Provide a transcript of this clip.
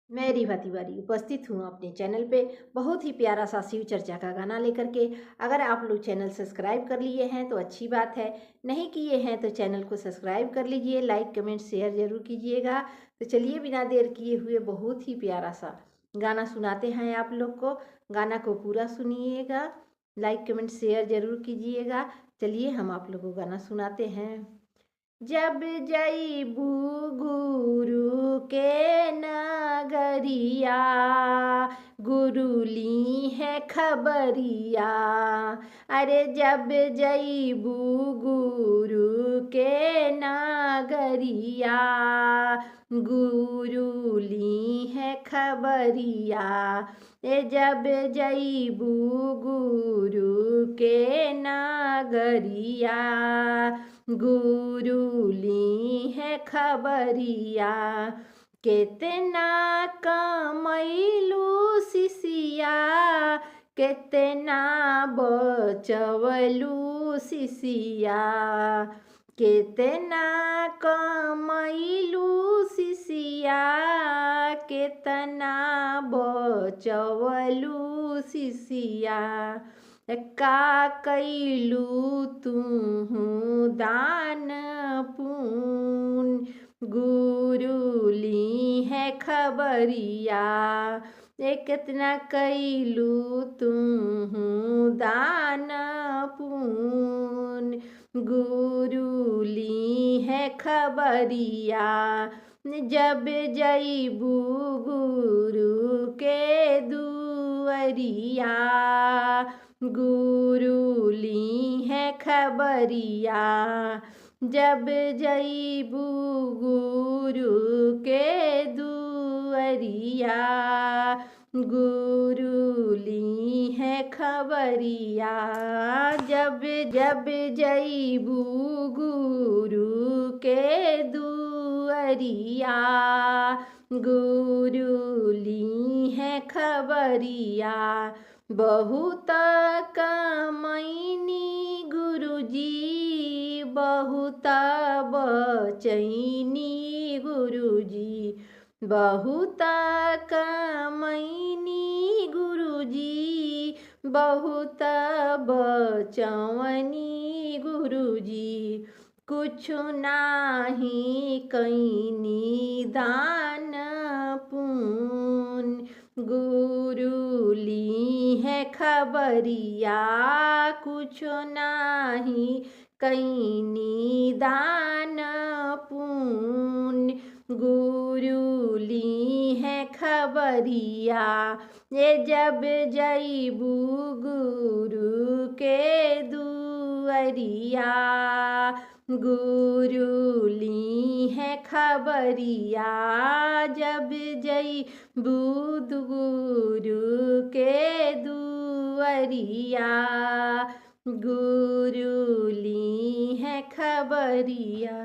मैं रीवा तिवारी उपस्थित हूँ अपने चैनल पे बहुत ही प्यारा सा शिव चर्चा का गाना लेकर के। अगर आप लोग चैनल सब्सक्राइब कर लिए हैं तो अच्छी बात है, नहीं किए हैं तो चैनल को सब्सक्राइब कर लीजिए, लाइक कमेंट शेयर जरूर कीजिएगा। तो चलिए बिना देर किए हुए बहुत ही प्यारा सा गाना सुनाते हैं आप लोग को। गाना को पूरा सुनिएगा, लाइक कमेंट शेयर जरूर कीजिएगा। चलिए हम आप लोग को गाना सुनाते हैं। जब जईबू गुरु के नगरिया, गुरु ली है खबरिया। अरे जब जईबू गुरु के नगरिया, गुरु ली है खबरिया। जब जईबू गुरु के नगरिया, गुरु ली है खबरिया। कितना कमैलू शिशिया, कितना बचवलू शिशिया। कितना कमैलू शिशिया, कितना बचवलू शिशिया। का कैलू तुहू दान पुण्य, गुरु ली है खबरिया। कितना कैलू तुहू दान पुण्य, गुरु ली है खबरिया। जब जईबू गुरु के दुअरिया, गुरु ली है खबरिया। जब जईबू गुरु के दुअरिया, गुरु ली है खबरिया। जब जब जईबू गुरु के दुअरिया, गुरु ली है खबरिया। बहुत कमैनी गुरुजी, बहुत बचैनी गुरुजी। बहुत कमैनी गुरुजी, बहुत बचवनी गुरुजी। कुछ नाही कैनी दान पुण्य, गुरु ली है खबरिया। कुछ नाही कैनी दान पुण्य, गुरु ली है खबरिया। जब जईबू गुरु के दुअरिया, गुरु ली है खबरिया। जब जईबू गुरु के दुअरिया, गुरु ली है खबरिया।